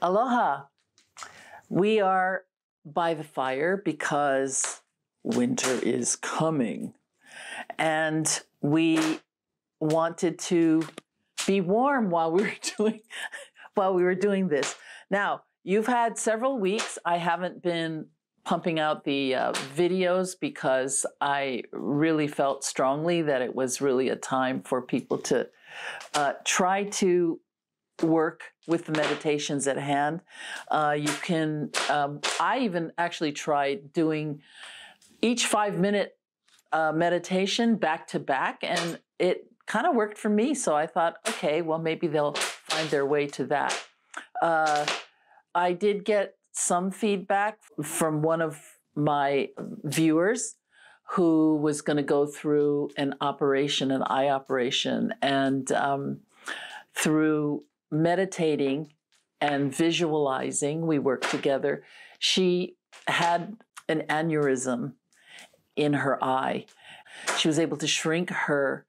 Aloha. We are by the fire because winter is coming. And we wanted to be warm while we were doing this. Now, you've had several weeks. I haven't been pumping out the videos because I really felt strongly that it was really a time for people to try to work with the meditations at hand. You can, I even actually tried doing each 5-minute meditation back to back, and it kind of worked for me. So I thought, okay, well, maybe they'll find their way to that. I did get some feedback from one of my viewers who was going to go through an eye operation, and through meditating and visualizing, we worked together. She had an aneurysm in her eye. She was able to shrink her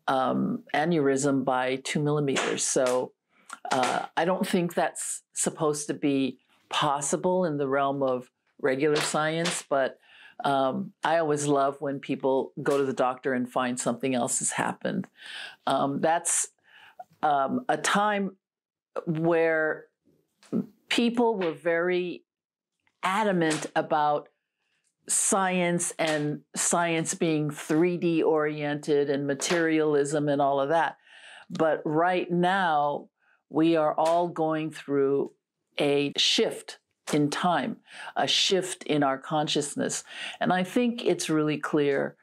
aneurysm by 2 millimeters. So I don't think that's supposed to be possible in the realm of regular science, but I always love when people go to the doctor and find something else has happened. That's a time where people were very adamant about science and science being 3D oriented and materialism and all of that. But right now, we are all going through a shift in time, a shift in our consciousness. And I think it's really clear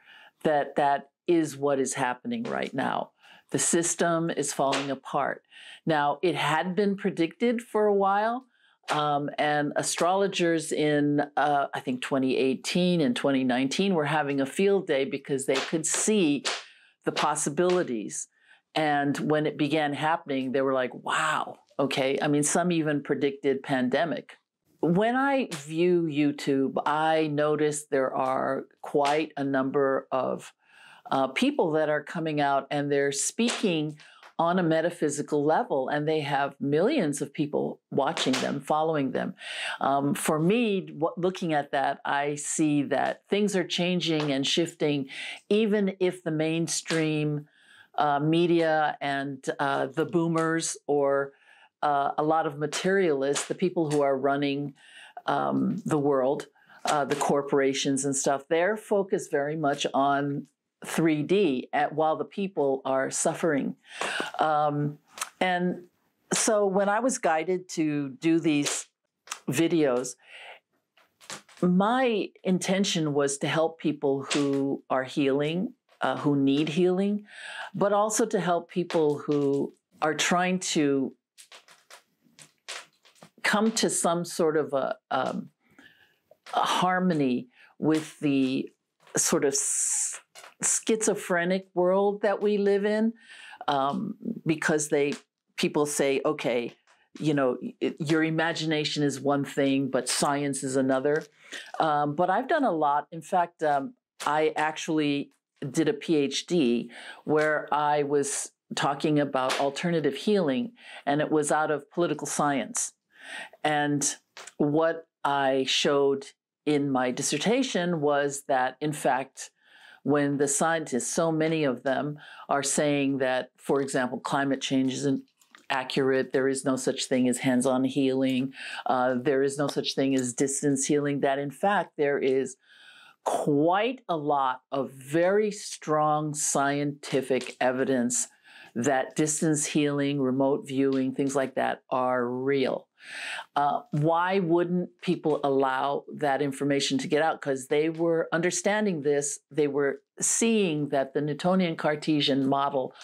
that that is what is happening right now. The system is falling apart. Now, it had been predicted for a while, and astrologers in, I think, 2018 and 2019 were having a field day because they could see the possibilities. And when it began happening, they were like, wow, okay. I mean, some even predicted pandemic. When I view YouTube, I notice there are quite a number of people that are coming out and they're speaking on a metaphysical level, and they have millions of people watching them, following them. For me, looking at that, I see that things are changing and shifting, even if the mainstream media and the boomers or a lot of materialists, the people who are running the world, the corporations and stuff, they're focused very much on 3D while the people are suffering. And so when I was guided to do these videos, my intention was to help people who are healing, who need healing, but also to help people who are trying to come to some sort of a harmony with the sort of schizophrenic world that we live in, because people say, okay, you know, your imagination is one thing, but science is another. But I've done a lot. In fact, I actually did a PhD where I was talking about alternative healing, and it was out of political science. And what I showed in my dissertation was that, in fact, when the scientists, so many of them, are saying that, for example, climate change isn't accurate, there is no such thing as hands-on healing, there is no such thing as distance healing, that in fact there is quite a lot of very strong scientific evidence that distance healing, remote viewing, things like that are real. Why wouldn't people allow that information to get out? Because they were understanding this. They were seeing that the Newtonian Cartesian model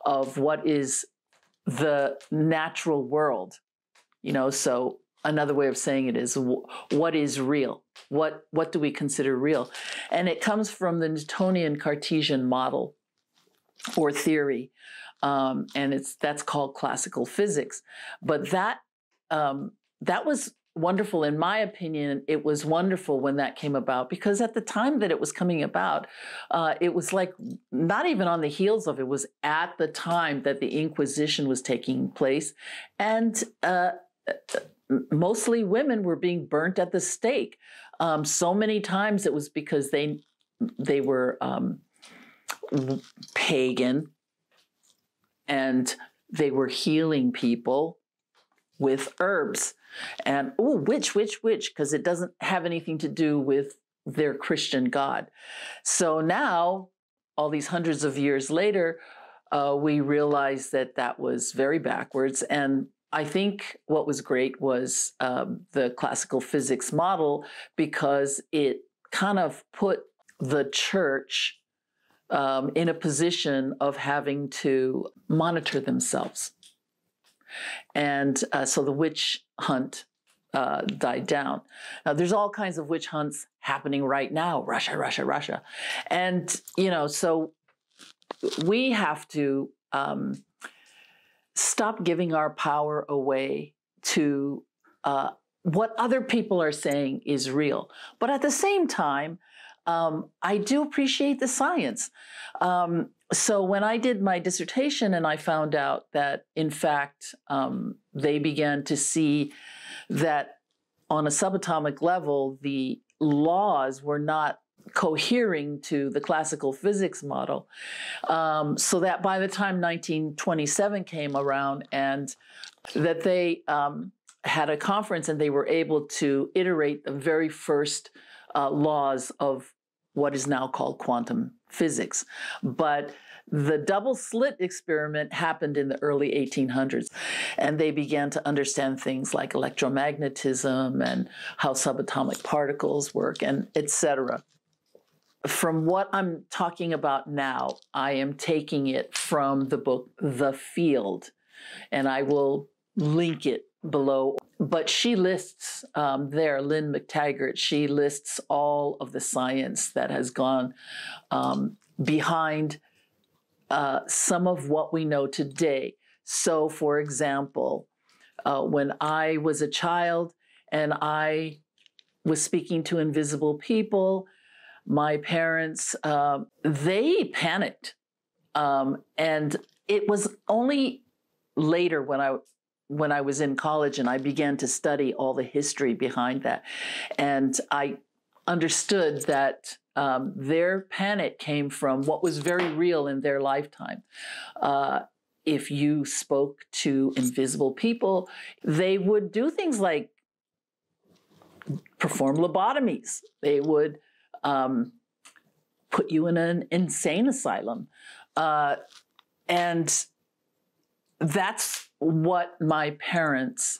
of what is the natural world, you know, so another way of saying it is, what is real? What do we consider real? And it comes from the Newtonian Cartesian model or theory, and that's called classical physics. But that was wonderful. In my opinion, it was wonderful when that came about, because at the time that it was coming about, it was like not even on the heels of, it was at the time that the Inquisition was taking place. And mostly women were being burnt at the stake. So many times it was because they were pagan, and they were healing people with herbs. And which, because it doesn't have anything to do with their Christian God. So now, all these hundreds of years later, we realize that that was very backwards. And I think what was great was the classical physics model, because it kind of put the church in a position of having to monitor themselves. And so the witch hunt died down. Now, there's all kinds of witch hunts happening right now, Russia. And, so we have to stop giving our power away to what other people are saying is real. But at the same time, I do appreciate the science. So when I did my dissertation and I found out that, in fact, they began to see that on a subatomic level, the laws were not cohering to the classical physics model, so that by the time 1927 came around, and that they had a conference and they were able to iterate the very first laws of what is now called quantum physics. But the double slit experiment happened in the early 1800s, and they began to understand things like electromagnetism and how subatomic particles work, and etc. From what I'm talking about now, I am taking it from the book The Field, and I will link it below. But she lists there, Lynn McTaggart, she lists all of the science that has gone behind some of what we know today. So, for example, when I was a child and I was speaking to invisible people, my parents, they panicked. And it was only later when I was in college and I began to study all the history behind that. And I understood that their panic came from what was very real in their lifetime. If you spoke to invisible people, they would do things like perform lobotomies. They would put you in an insane asylum. And that's what my parents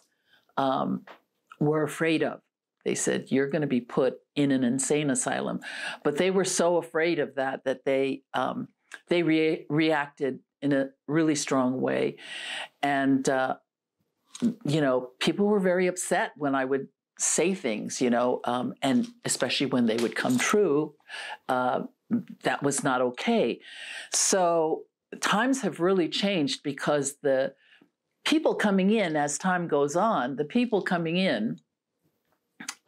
were afraid of. They said, you're going to be put in an insane asylum. But they were so afraid of that they reacted in a really strong way. And, people were very upset when I would say things, and especially when they would come true, that was not okay. So times have really changed, because the people coming in, as time goes on, the people coming in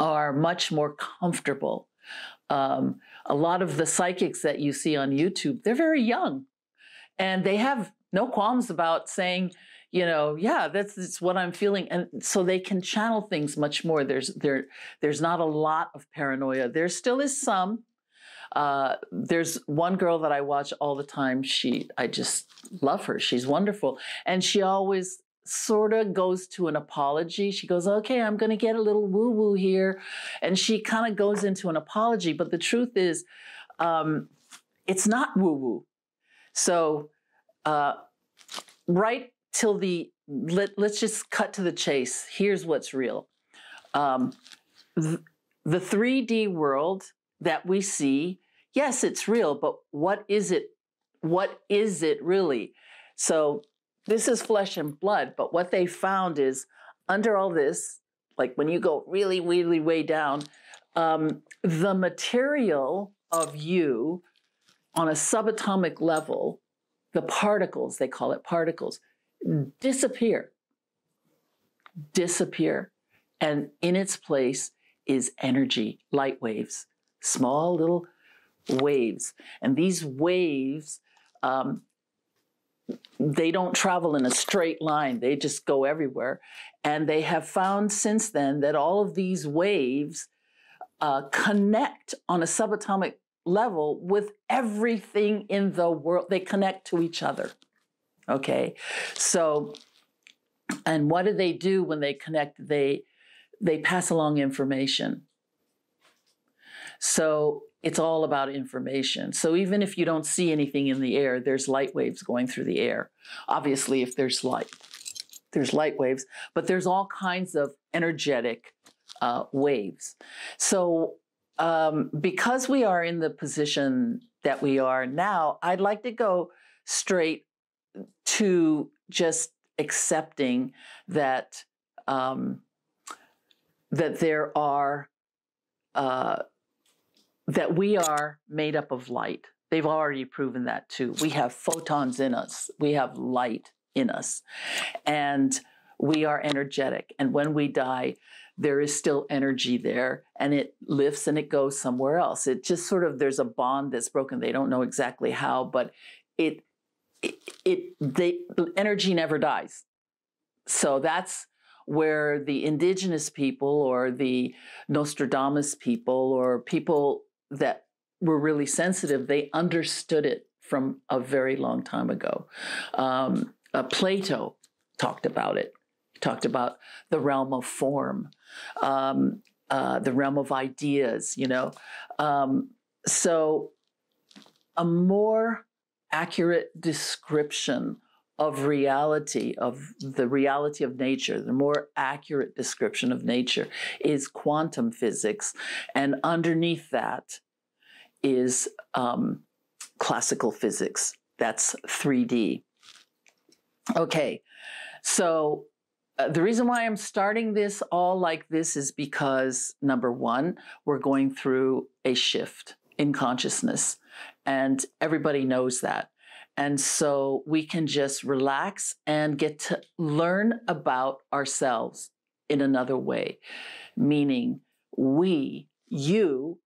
are much more comfortable. A lot of the psychics that you see on YouTube, they're very young, and they have no qualms about saying, yeah, that's what I'm feeling. And so they can channel things much more. There's not a lot of paranoia. There still is some. There's one girl that I watch all the time. I just love her. She's wonderful. And she always sort of goes to an apology. She goes, okay, I'm going to get a little woo-woo here. And she kind of goes into an apology. But the truth is, it's not woo-woo. So right till let's just cut to the chase. Here's what's real. The 3D world that we see, yes, it's real, but what is it? What is it really? So this is flesh and blood, but what they found is under all this, like when you go really, really way down, the material of you on a subatomic level, the particles, they call it particles, disappear. And in its place is energy, light waves, small little waves. And these waves they don't travel in a straight line. They just go everywhere. And they have found since then that all of these waves connect on a subatomic level with everything in the world. They connect to each other. Okay. So, and what do they do when they connect? They pass along information. So it's all about information. So even if you don't see anything in the air, there's light waves going through the air. Obviously, if there's light waves, but there's all kinds of energetic waves. So because we are in the position that we are now, I'd like to go straight to just accepting that that there are that we are made up of light. They've already proven that too. We have photons in us. We have light in us. And we are energetic. And when we die, there is still energy there, and it lifts and it goes somewhere else. It just sort of, there's a bond that's broken. They don't know exactly how, but the energy never dies. So that's where the indigenous people or the Nostradamus people or people that were really sensitive, they understood it from a very long time ago. Plato talked about it. He talked about the realm of form, the realm of ideas, you know. So a more accurate description of reality, of the reality of nature, the more accurate description of nature is quantum physics. And underneath that is classical physics. That's 3D. Okay, so the reason why I'm starting this all like this is because, number one, we're going through a shift in consciousness, and everybody knows that. And so we can just relax and get to learn about ourselves in another way, meaning we, you,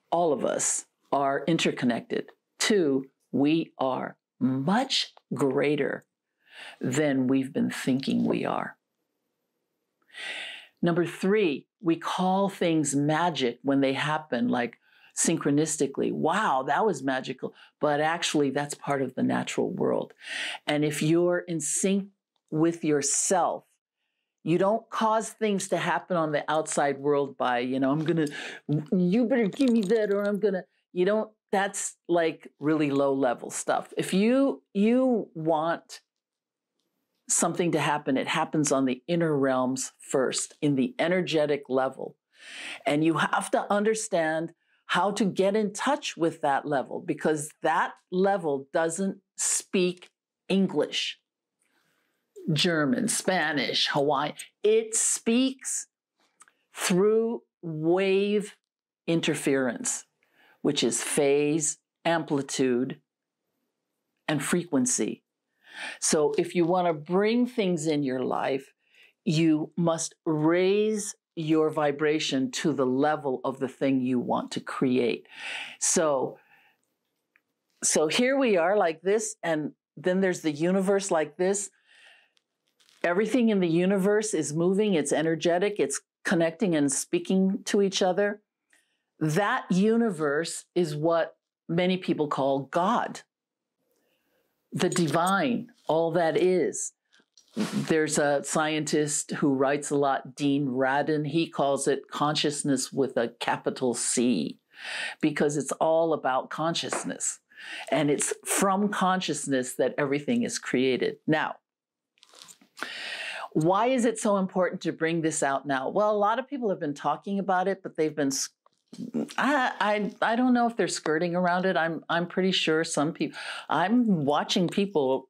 all of us are interconnected. Two, we are much greater than we've been thinking we are. Number three, we call things magic when they happen, like synchronistically. Wow, that was magical. But actually, that's part of the natural world. And if you're in sync with yourself, you don't cause things to happen on the outside world by, you know, you better give me that, or you don't, that's like really low level stuff. If you want something to happen, it happens on the inner realms first, in the energetic level. And you have to understand how to get in touch with that level, because that level doesn't speak English, German, Spanish, Hawaiian. It speaks through wave interference, which is phase, amplitude, and frequency. So if you want to bring things in your life, you must raise your vibration to the level of the thing you want to create. So here we are like this, and then there's the universe like this. Everything in the universe is moving, it's energetic, it's connecting and speaking to each other. That universe is what many people call God, the divine, all that is. There's a scientist who writes a lot, Dean Radin. He calls it consciousness with a capital C, because it's all about consciousness. And it's from consciousness that everything is created. Now, why is it so important to bring this out now? Well, a lot of people have been talking about it, but they've been, I don't know if they're skirting around it. I'm pretty sure some people, I'm watching people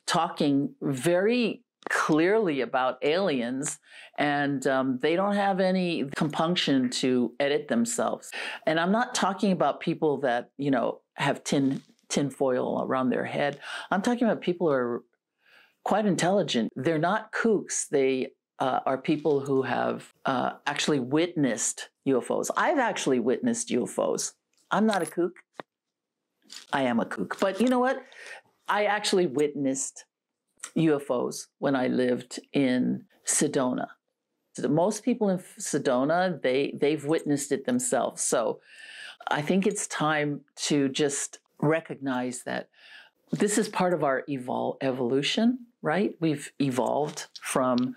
talking very clearly about aliens, and they don't have any compunction to edit themselves. And I'm not talking about people that, you know, have tin foil around their head. I'm talking about people who are quite intelligent. They're not kooks. They are people who have actually witnessed UFOs. I've actually witnessed UFOs. I'm not a kook. I am a kook. But you know what? I actually witnessed UFOs when I lived in Sedona. Most people in Sedona, they've witnessed it themselves. So I think it's time to just recognize that this is part of our evolution, right? We've evolved from,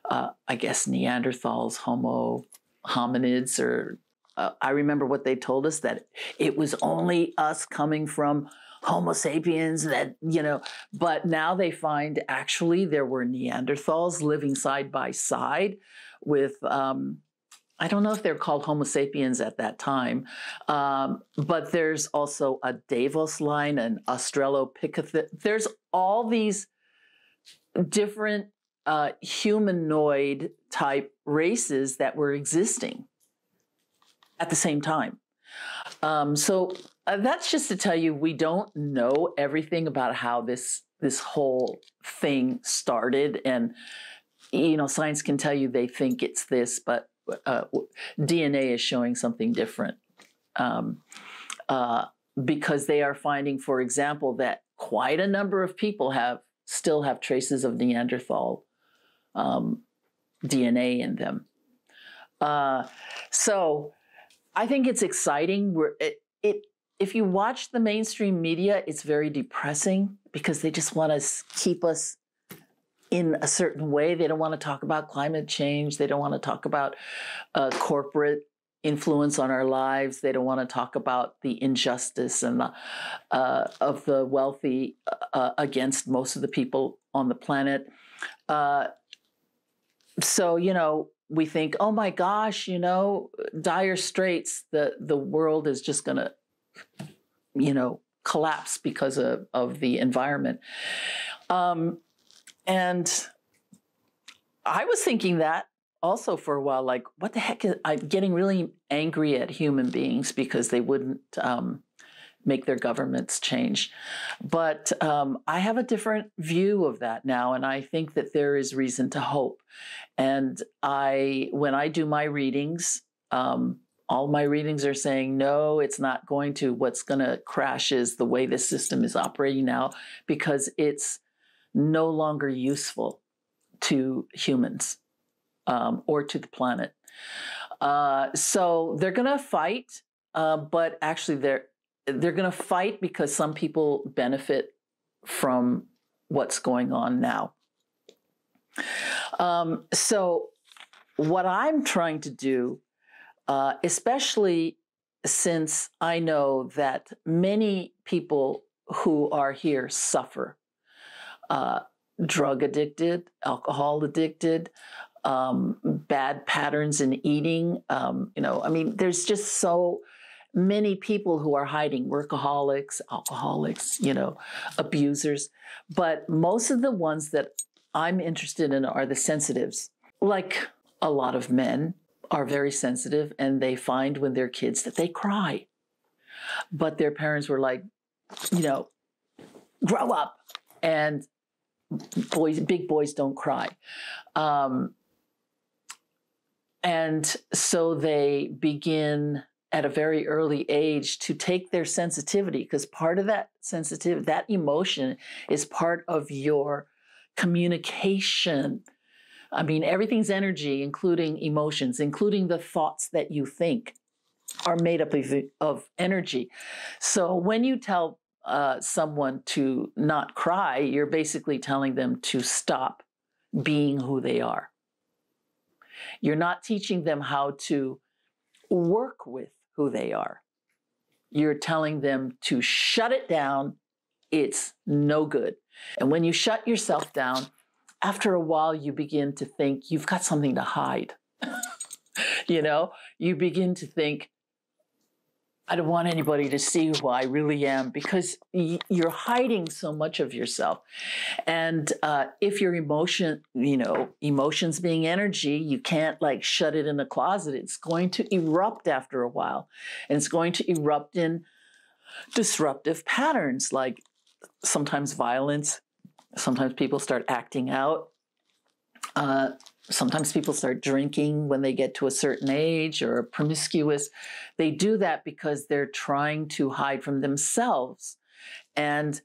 I guess, Neanderthals, Homo hominids, or I remember what they told us, that it was only us coming from Homo sapiens that, but now they find actually there were Neanderthals living side by side with, I don't know if they're called Homo sapiens at that time, but there's also a Davos line, an Australopithecus. There's all these different humanoid type races that were existing at the same time. So that's just to tell you, we don't know everything about how this whole thing started. And, science can tell you they think it's this, but DNA is showing something different. Because they are finding, for example, that quite a number of people still have traces of Neanderthal DNA in them. So I think it's exciting. If you watch the mainstream media, it's very depressing because they just want to keep us in a certain way. They don't want to talk about climate change. They don't want to talk about corporate influence on our lives. They don't want to talk about the injustice and of the wealthy against most of the people on the planet. So, we think, oh my gosh, dire straits, the world is just going to, collapse because of the environment. And I was thinking that also for a while, like, what the heck? I'm getting really angry at human beings because they wouldn't make their governments change. But I have a different view of that now, and I think that there is reason to hope. And when I do my readings, all my readings are saying, no, it's not going to. What's going to crash is the way this system is operating now, because it's no longer useful to humans or to the planet. So they're going to fight, but actually they're going to fight because some people benefit from what's going on now. So what I'm trying to do, especially since I know that many people who are here suffer, drug addicted, alcohol addicted, bad patterns in eating. There's just so many people who are hiding, workaholics, alcoholics, abusers. But most of the ones that I'm interested in are the sensitives. Like a lot of men are very sensitive, and they find when they're kids that they cry. But their parents were like, grow up. And big boys don't cry. And so they begin at a very early age to take their sensitivity, because part of that sensitivity, that emotion, is part of your communication. I mean, everything's energy, including emotions, including the thoughts that you think are made up of energy. So when you tell someone to not cry, you're basically telling them to stop being who they are. You're not teaching them how to work with who they are. You're telling them to shut it down. It's no good. And when you shut yourself down, after a while, you begin to think you've got something to hide. You begin to think, I don't want anybody to see who I really am, because you're hiding so much of yourself. And if your emotions being energy, you can't shut it in a closet. It's going to erupt after a while. And it's going to erupt in disruptive patterns, like sometimes violence. Sometimes people start acting out. Sometimes people start drinking when they get to a certain age, or promiscuous. They do that because they're trying to hide from themselves. And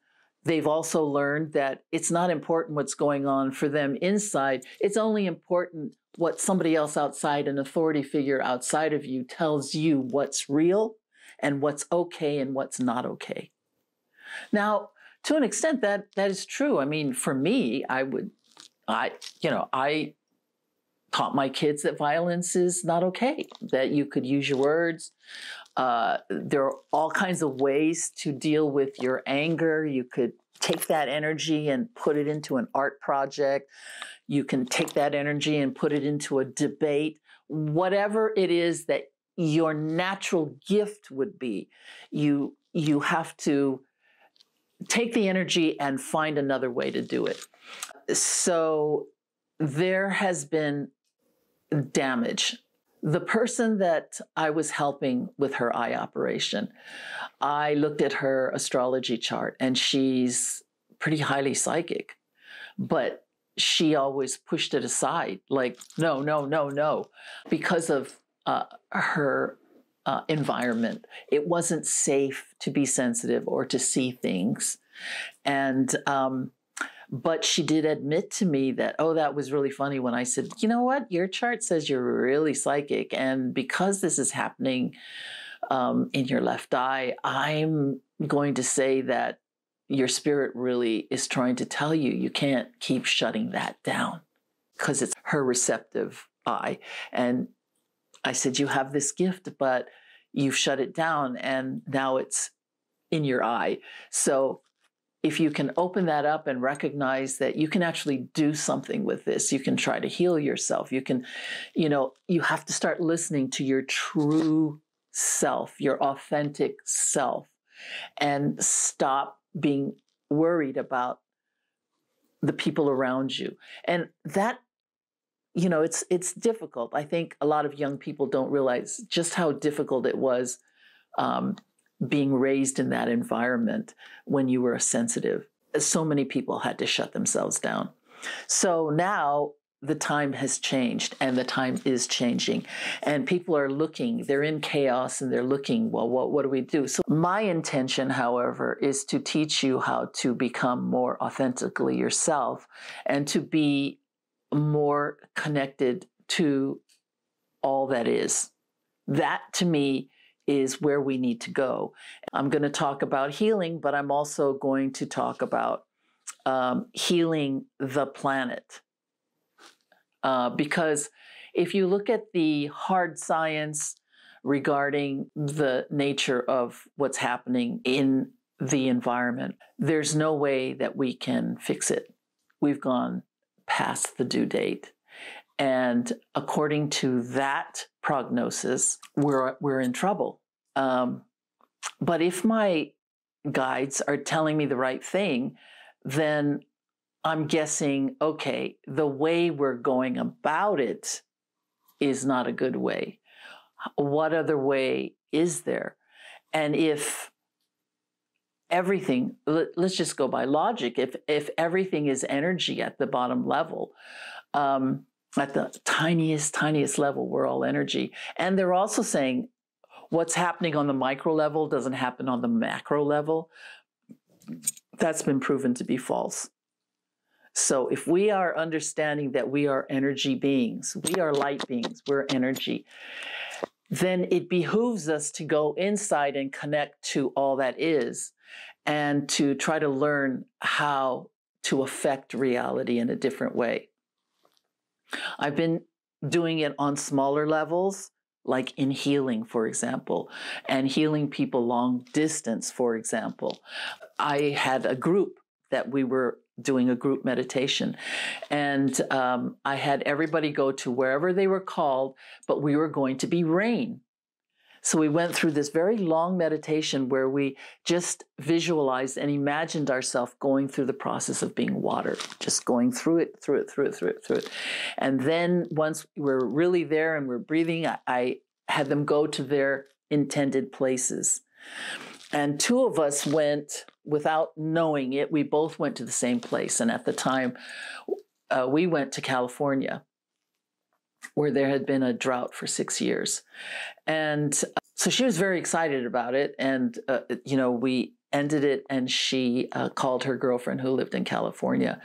they've also learned that it's not important what's going on for them inside. It's only important what somebody else outside, an authority figure outside of you, tells you what's real and what's okay and what's not okay. Now, to an extent, that is true. I mean, for me, I taught my kids that violence is not okay, that you could use your words. There are all kinds of ways to deal with your anger. You could take that energy and put it into an art project. You can take that energy and put it into a debate. Whatever it is that your natural gift would be, you have to take the energy and find another way to do it. So there has been damage. The person that I was helping with her eye operation, I looked at her astrology chart, and she's pretty highly psychic, but she always pushed it aside, like, no, no, no, no, because of her environment. It wasn't safe to be sensitive or to see things. And but she did admit to me that, oh, that was really funny when I said, you know what, your chart says you're really psychic. And because this is happening in your left eye, I'm going to say that your spirit really is trying to tell you you can't keep shutting that down, because it's her receptive eye. And I said, you have this gift, but you've shut it down and now it's in your eye. So if you can open that up and recognize that you can actually do something with this, you can try to heal yourself. You can, you have to start listening to your true self, your authentic self, and stop being worried about the people around you. And that, it's difficult. I think a lot of young people don't realize just how difficult it was being raised in that environment when you were sensitive. So many people had to shut themselves down. So now the time has changed, and the time is changing, and people are looking, they're in chaos, and they're looking, well, what do we do? So my intention, however, is to teach you how to become more authentically yourself and to be more connected to all that is. That, to me, is where we need to go. I'm going to talk about healing, but I'm also going to talk about healing the planet. Because if you look at the hard science regarding the nature of what's happening in the environment, there's no way that we can fix it. We've gone past the due date. And according to that prognosis, we're in trouble. But if my guides are telling me the right thing, then I'm guessing, okay, the way we're going about it is not a good way. What other way is there? And if everything, let's just go by logic, if everything is energy at the bottom level, at the tiniest level, we're all energy. And they're also saying what's happening on the micro level doesn't happen on the macro level. That's been proven to be false. So if we are understanding that we are energy beings, we are light beings, we're energy, then it behooves us to go inside and connect to all that is, and to try to learn how to affect reality in a different way. I've been doing it on smaller levels, like in healing, for example, and healing people long distance, for example. I had a group that we were doing a group meditation, and I had everybody go to wherever they were called, but we were going to be rain. So we went through this very long meditation where we just visualized and imagined ourselves going through the process of being water, just going through it. And then once we're really there and we're breathing, I had them go to their intended places. And two of us went without knowing it. We both went to the same place. And at the time, we went to California, where there had been a drought for 6 years. And so she was very excited about it. And, we ended it, and she called her girlfriend who lived in California.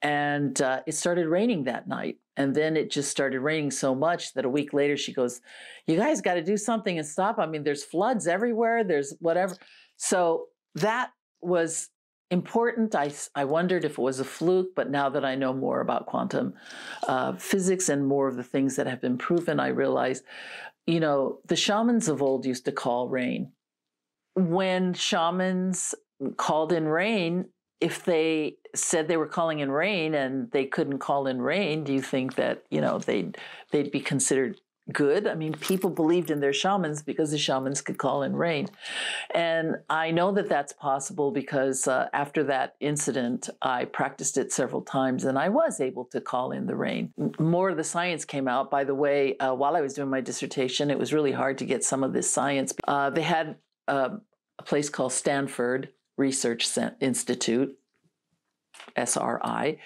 And it started raining that night. And then it just started raining so much that a week later she goes, you guys got to do something and stop. I mean, there's floods everywhere. There's whatever. So that was important. I wondered if it was a fluke, but now that I know more about quantum physics and more of the things that have been proven, I realize, the shamans of old used to call rain. When shamans called in rain, if they said they were calling in rain and they couldn't call in rain, do you think that, they'd be considered good? I mean, people believed in their shamans because the shamans could call in rain. And I know that that's possible because after that incident, I practiced it several times and I was able to call in the rain. More of the science came out. By the way, while I was doing my dissertation, it was really hard to get some of this science. They had a place called Stanford Research Institute, SRI,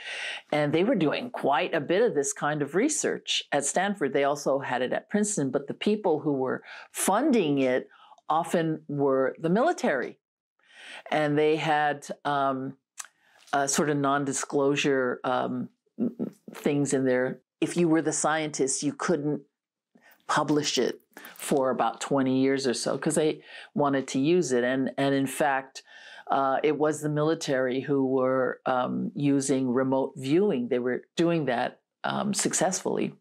and they were doing quite a bit of this kind of research at Stanford. They also had it at Princeton, but the people who were funding it often were the military. And they had sort of non-disclosure things in there. If you were the scientist, you couldn't publish it for about 20 years or so because they wanted to use it. And in fact, it was the military who were using remote viewing. They were doing that successfully.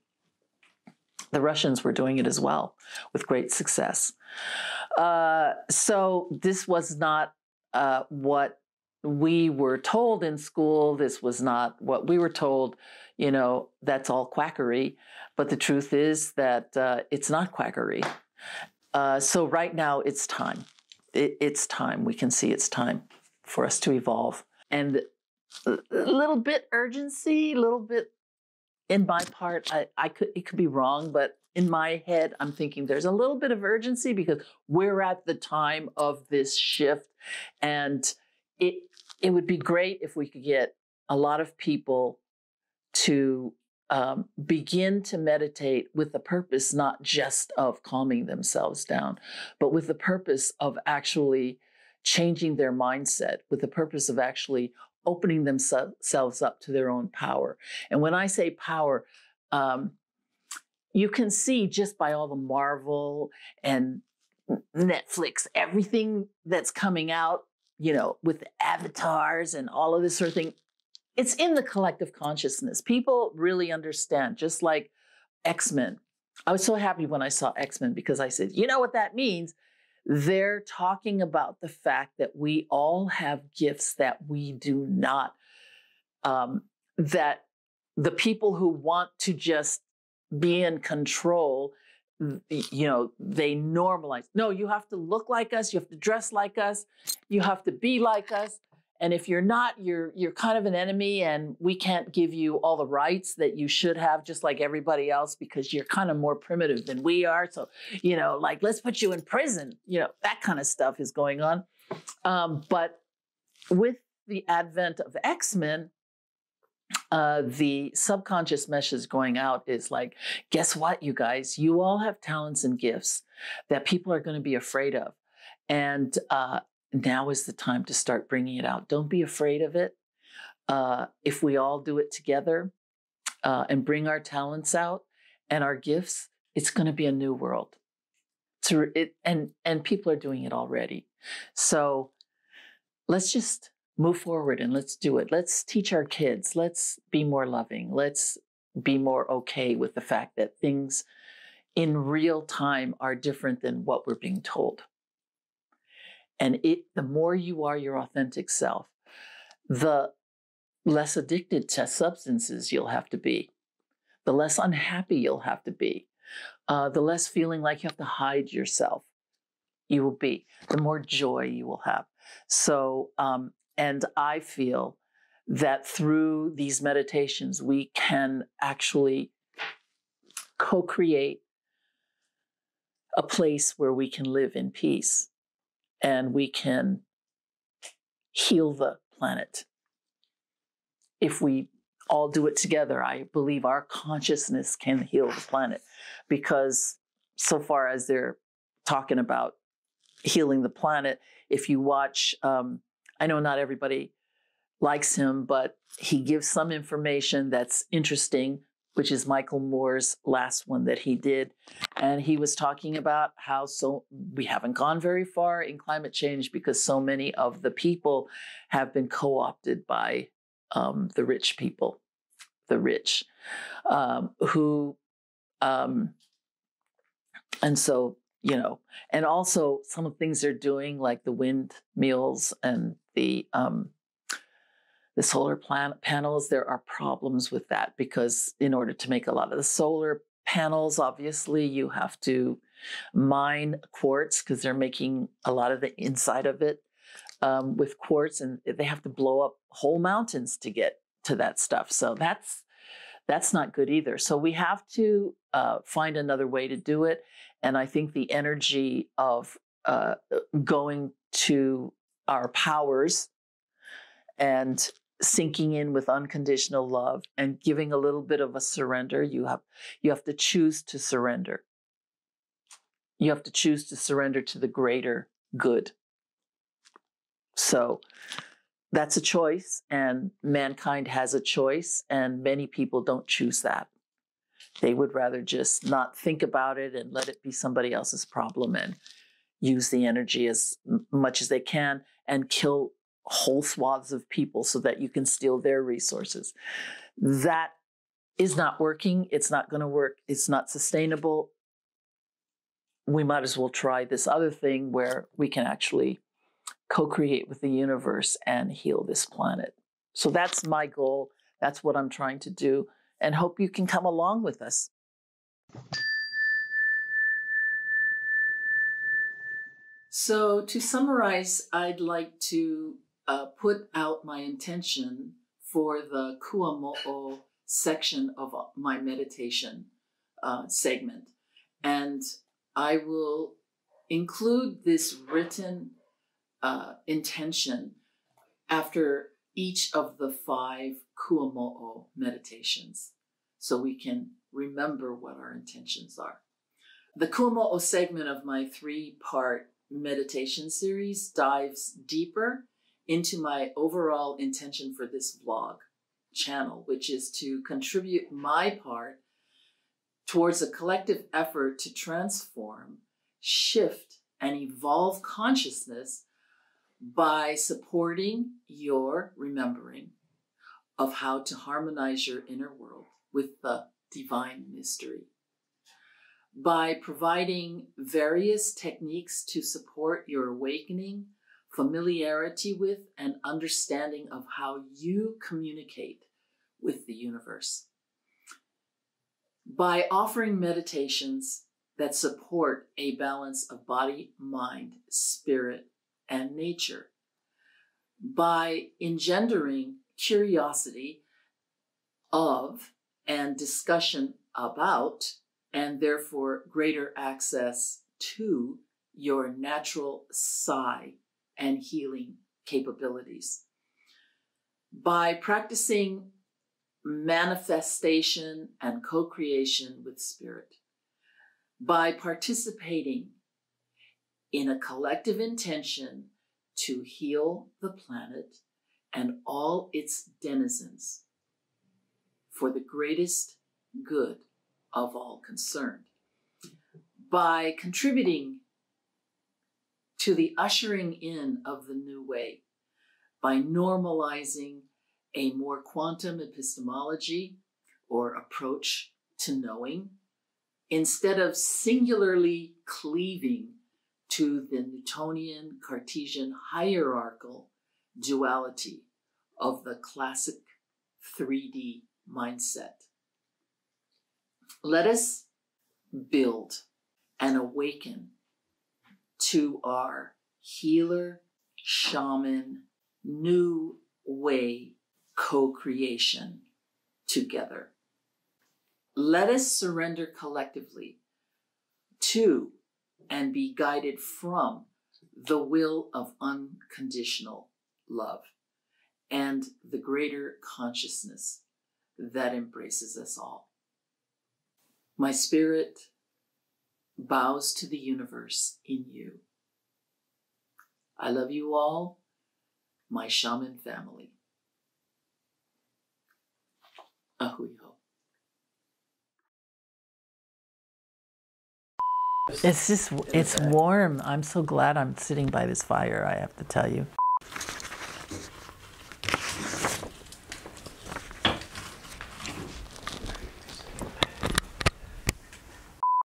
The Russians were doing it as well with great success. So this was not what we were told in school. This was not what we were told, that's all quackery. But the truth is that it's not quackery. So right now it's time. It's time. We can see it's time for us to evolve. And a little bit urgency, a little bit in my part, it could be wrong, but in my head, I'm thinking there's a little bit of urgency because we're at the time of this shift. And it would be great if we could get a lot of people to begin to meditate with the purpose not just of calming themselves down, but with the purpose of actually changing their mindset, with the purpose of actually opening themselves up to their own power. And when I say power, you can see just by all the Marvel and Netflix, everything that's coming out, with the avatars and all of this sort of thing, it's in the collective consciousness. People really understand, just like X-Men. I was so happy when I saw X-Men because I said, you know what that means? They're talking about the fact that we all have gifts that we do not, that the people who want to just be in control, they normalize. No, you have to look like us. You have to dress like us. You have to be like us. And if you're not, you're kind of an enemy, and we can't give you all the rights that you should have, just like everybody else, because you're kind of more primitive than we are. So, let's put you in prison. That kind of stuff is going on. But with the advent of X-Men, the subconscious message going out is like, guess what, you guys? You all have talents and gifts that people are going to be afraid of. And now is the time to start bringing it out. Don't be afraid of it. If we all do it together and bring our talents out and our gifts, it's going to be a new world. And people are doing it already. So let's just move forward and let's do it. Let's teach our kids. Let's be more loving. Let's be more okay with the fact that things in real time are different than what we're being told. And the more you are your authentic self, the less addicted to substances you'll have to be, the less unhappy you'll have to be, the less feeling like you have to hide yourself you will be, the more joy you will have. So, and I feel that through these meditations, we can actually co-create a place where we can live in peace. And we can heal the planet. If we all do it together, I believe our consciousness can heal the planet, because so far as they're talking about healing the planet. If you watch, I know not everybody likes him, but he gives some information that's interesting, which is Michael Moore's last one that he did. And he was talking about how we haven't gone very far in climate change because so many of the people have been co-opted by the rich people, the rich, and so, and also some of the things they're doing, like the windmills and the solar panels, there are problems with that because in order to make a lot of the solar panels, obviously you have to mine quartz because they're making a lot of the inside of it with quartz, and they have to blow up whole mountains to get to that stuff. So that's not good either. So we have to find another way to do it. And I think the energy of going to our powers and sinking in with unconditional love and giving a little bit of a surrender, you have to choose to surrender. You have to choose to surrender to the greater good. So that's a choice, and mankind has a choice, and many people don't choose that. They would rather just not think about it and let it be somebody else's problem and use the energy as much as they can and kill whole swaths of people so that you can steal their resources. That is not working. It's not going to work. It's not sustainable. We might as well try this other thing where we can actually co-create with the universe and heal this planet. So that's my goal. That's what I'm trying to do, and hope you can come along with us. So to summarize, I'd like to put out my intention for the kuamo'o section of my meditation segment. And I will include this written intention after each of the 5 kuamo'o meditations, so we can remember what our intentions are. The kuamo'o segment of my 3-part meditation series dives deeper into my overall intention for this vlog channel, which is to contribute my part towards a collective effort to transform, shift, and evolve consciousness by supporting your remembering of how to harmonize your inner world with the divine mystery, by providing various techniques to support your awakening, familiarity with, and understanding of how you communicate with the universe, by offering meditations that support a balance of body, mind, spirit, and nature, by engendering curiosity of and discussion about, and therefore greater access to, your natural psi and healing capabilities, by practicing manifestation and co-creation with spirit, by participating in a collective intention to heal the planet and all its denizens for the greatest good of all concerned, by contributing to the ushering in of the new way, by normalizing a more quantum epistemology or approach to knowing, instead of singularly cleaving to the Newtonian Cartesian hierarchical duality of the classic 3D mindset. Let us build and awaken to our healer, shaman, new way co-creation together. Let us surrender collectively to and be guided from the will of unconditional love and the greater consciousness that embraces us all. My spirit bows to the universe in you. I love you all, my shaman family. Ahuyo. It's warm. I'm so glad I'm sitting by this fire, I have to tell you.